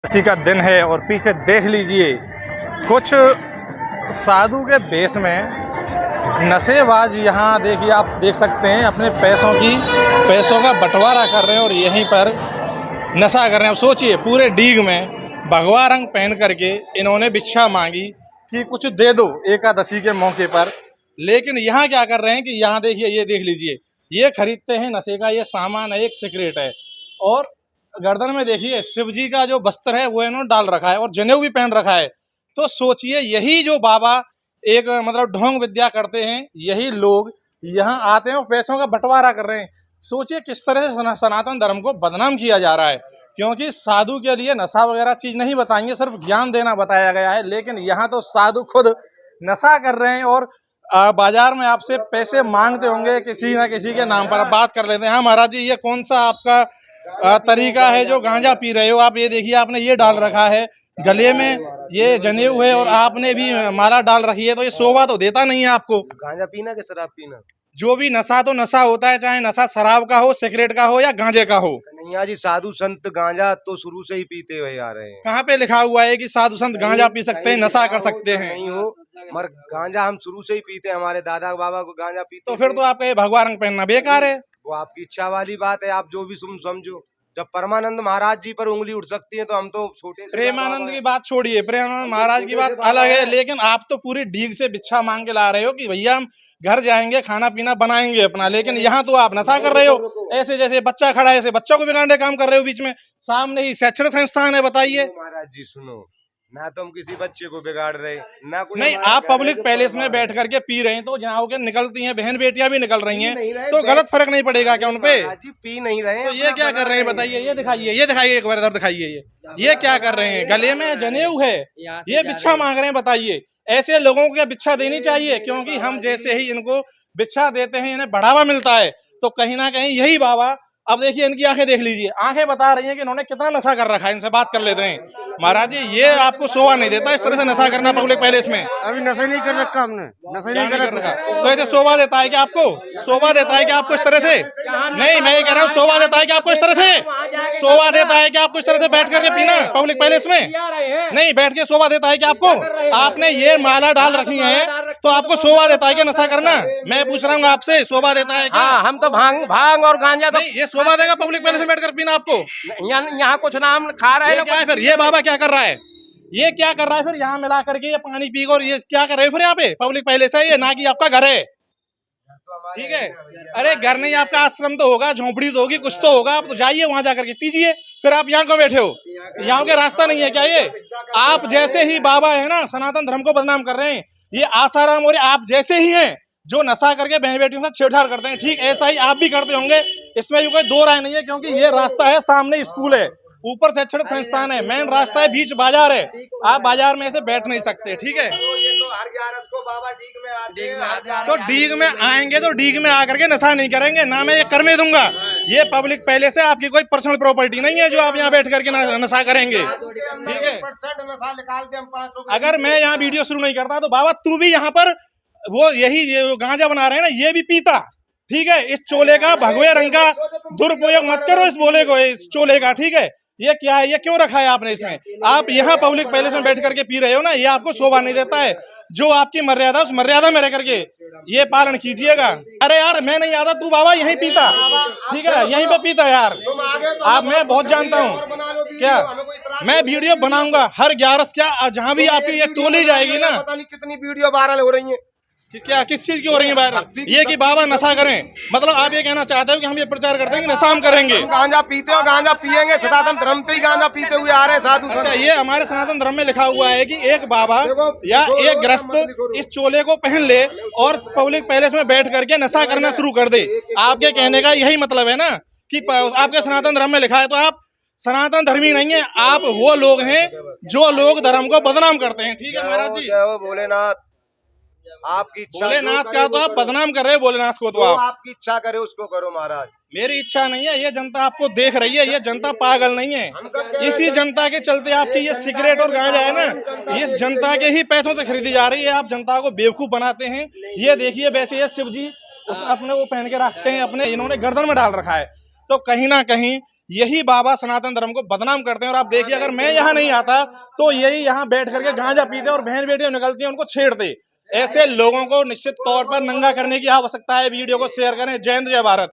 इसी का दिन है और पीछे देख लीजिए कुछ साधु के भेष में नशेबाज यहाँ देखिए, आप देख सकते हैं अपने पैसों का बंटवारा कर रहे हैं और यहीं पर नशा कर रहे हैं। अब सोचिए पूरे डीग में भगवा रंग पहन करके इन्होंने भिक्षा मांगी कि कुछ दे दो एकादशी के मौके पर, लेकिन यहाँ क्या कर रहे हैं कि यहाँ देखिए, ये देख लीजिए, ये खरीदते हैं नशे का ये सामान है, एक सिगरेट है और गर्दन में देखिए शिव जी का जो वस्त्र है वो इन्होंने डाल रखा है और जनेऊ भी पहन रखा है। तो सोचिए यही जो बाबा एक मतलब ढोंग विद्या करते हैं, यही लोग यहाँ आते हैं और पैसों का बंटवारा कर रहे हैं। सोचिए किस तरह से सनातन धर्म को बदनाम किया जा रहा है, क्योंकि साधु के लिए नशा वगैरह चीज नहीं बताएंगे, सिर्फ ज्ञान देना बताया गया है। लेकिन यहाँ तो साधु खुद नशा कर रहे हैं और बाजार में आपसे पैसे मांगते होंगे किसी ना किसी के नाम पर। बात कर लेते हैं। हाँ महाराज जी, ये कौन सा आपका तरीका है जो गांजा पी रहे हो आप? ये देखिए आपने ये डाल रखा है गले में, ये जनेऊ है और आपने भी माला डाल रखी है, तो ये शोभा तो देता नहीं है आपको। गांजा पीना कि शराब पीना? जो भी नशा तो नशा होता है, चाहे नशा शराब का हो, सिगरेट का हो या गांजे का हो। कन्हैया जी, साधु संत गांजा तो शुरू से ही पीते हुए आ रहे हैं। कहाँ पे लिखा हुआ है कि साधु संत गांजा पी सकते हैं, नशा कर सकते हैं? नहीं हो, मगर गांजा हम शुरू से ही पीते हैं, हमारे दादा बाबा को गांजा पीते। तो फिर तो आपका ये भगवा रंग पहनना बेकार है। वो आपकी इच्छा वाली बात है, आप जो भी समझो। जब परमानंद महाराज जी पर उंगली उठ सकती है तो हम तो छोटे से। प्रेमानंद की बात छोड़िए, प्रेमानंद महाराज की बात अलग है, लेकिन आप तो पूरी डीग से भिक्षा मांग के ला रहे हो कि भैया हम घर जाएंगे खाना पीना बनाएंगे अपना, लेकिन यहाँ तो आप नशा कर रहे हो। ऐसे जैसे बच्चा खड़ा है ऐसे बच्चों को बिगाड़ने काम कर रहे हो बीच में। सामने ही शैक्षणिक संस्थान है, बताइए। महाराज जी सुनो ना, तो हम किसी बच्चे को बिगाड़ रहे ना कोई। नहीं, आप पब्लिक पैलेस में बैठ करके पी रहे हैं तो जहाँ होकर निकलती हैं बहन बेटियां भी निकल रही हैं, तो गलत फर्क नहीं पड़ेगा क्या उनपे? जी पी नहीं रहे। तो ये क्या कर रहे हैं बताइए? ये दिखाइए एक बार इधर दिखाइए। ये क्या कर रहे हैं? गले में जनेऊ है, ये भिक्षा मांग रहे हैं। बताइए ऐसे लोगों को क्या भिक्षा देनी चाहिए? क्योंकि हम जैसे ही इनको भिक्षा देते हैं इन्हें बढ़ावा मिलता है। तो कहीं ना कहीं यही बाबा, अब देखिए इनकी आंखें देख लीजिए, आंखें बता रही हैं कि इन्होंने कितना नशा कर रखा है। इनसे बात कर लेते हैं। महाराज जी, ये आपको शोभा नहीं देता इस तरह से नशा करना पब्लिक पैलेस में? अभी नशा नहीं कर रखा हमने, नशा नहीं कर रखा। तो ऐसे शोभा देता है कि आपको? शोभा देता है कि आपको इस तरह से? नहीं, मैं ये कह रहा हूँ शोभा देता है कि आपको इस तरह से? शोभा देता है कि आपको इस तरह से बैठ करके पीना पब्लिक पैलेस में? नहीं, बैठ के शोभा देता है कि आपको? आपने ये माला डाल रखी है तो आपको शोभा देता है कि नशा करना? मैं पूछ रहा हूँ आपसे, शोभा देता है क्या? हम तो भांग और गांजा तो ये शोभा देगा पब्लिक पैलेस में बैठकर पीना आपको? यहाँ कुछ नाम खा रहे हैं। क्या है फिर? ये बाबा क्या कर रहा है? ये क्या कर रहा है फिर? यहाँ मिला करके ये पानी पी और ये क्या कर रहे हो फिर? यहाँ पे पब्लिक पैलेस है ये, ना कि आपका घर है। ठीक है, अरे घर नहीं, आपका आश्रम तो होगा, झोंपड़ी तो होगी, कुछ तो होगा। आप तो जाइए वहां जाकर के पीजिए। फिर आप यहाँ क्यों बैठे हो? यहाँ के रास्ता नहीं है क्या ये? आप जैसे ही बाबा है ना सनातन धर्म को बदनाम कर रहे हैं। ये आसाराम और आप जैसे ही हैं जो नशा करके बहन बेटियों से छेड़छाड़ करते हैं, ठीक ऐसा ही आप भी करते होंगे। इसमें भी कोई दो राय नहीं है, क्योंकि ये रास्ता है, सामने स्कूल है, ऊपर शैक्षणिक संस्थान है, मेन रास्ता है, बीच बाजार है। आप बाजार में ऐसे बैठ नहीं सकते। ठीक है, तो डीग में आएंगे तो डीग में आकर के नशा नहीं करेंगे ना, मैं ये करने दूंगा। ये पब्लिक पैलेस है, आपकी कोई पर्सनल प्रॉपर्टी नहीं है जो आप यहाँ बैठ करके नशा करेंगे। ठीक है, अगर मैं यहाँ वीडियो शुरू नहीं करता तो बाबा तू भी यहाँ पर वो यही गांजा बना रहे हैं ना, ये भी पीता। ठीक है, इस चोले का भगवे रंग का दुरुपयोग मत करो, इस बोले को, इस चोले का। ठीक है, ये क्या है? ये क्यों रखा है आपने इसमें? आप यहाँ पब्लिक पैलेस में बैठ करके पी रहे हो ना, ये आपको शोभा नहीं देता है। जो आपकी मर्यादा, उस मर्यादा में रह करके ये पालन कीजिएगा। अरे यार मैं नहीं आता, तू बाबा यहीं पीता। ठीक है, यहीं पे पीता यार। आप, मैं बहुत जानता हूँ क्या, मैं वीडियो बनाऊंगा हर 11 क्या, जहाँ भी आपकी ये टोली जाएगी ना, पता नहीं कितनी वीडियो वायरल हो रही है कि क्या किस चीज की हो रही है वायरल? ये कि बाबा नशा करें, मतलब आप ये कहना चाहते हो कि हम ये प्रचार करते हैं कि नशा हम करेंगे? गांजा पीते हो, गांजा पियेंगे, सनातन धर्म से ही गांजा पीते हुए आ रहे हैं साधु। अच्छा, ये हमारे सनातन धर्म में लिखा हुआ है कि एक बाबा या एक ग्रस्त इस चोले को पहन ले और पब्लिक पैलेस में बैठ करके नशा करना शुरू कर दे। आपके कहने का यही मतलब है ना कि आपके सनातन धर्म में लिखा है, तो आप सनातन धर्मी नहीं है, आप वो लोग हैं जो लोग धर्म को बदनाम करते हैं। ठीक है महाराज जी, भोलेनाथ आपकी इच्छा, भोलेनाथ का तो आप बदनाम कर रहे हो, भोलेनाथ को तो आप। आपकी इच्छा करे उसको करो महाराज। मेरी इच्छा नहीं है, ये जनता आपको देख रही है, ये जनता पागल नहीं है। इसी जनता के चलते आपकी ये सिगरेट और गांजा है ना, इस जनता के ही पैसों से खरीदी जा रही है। आप जनता को बेवकूफ बनाते हैं। ये देखिए, वैसे ये शिव जी अपने वो पहन के रखते हैं, अपने इन्होंने गर्दन में डाल रखा है। तो कहीं ना कहीं यही बाबा सनातन धर्म को बदनाम करते हैं। और आप देखिए, अगर मैं यहाँ नहीं आता तो यही यहाँ बैठ करके गांजा पीते और बहन बेटियां निकलती हैं उनको छेड़ते। ऐसे लोगों को निश्चित तौर पर नंगा करने की आवश्यकता है। वीडियो को शेयर करें। जय हिंद, जय भारत।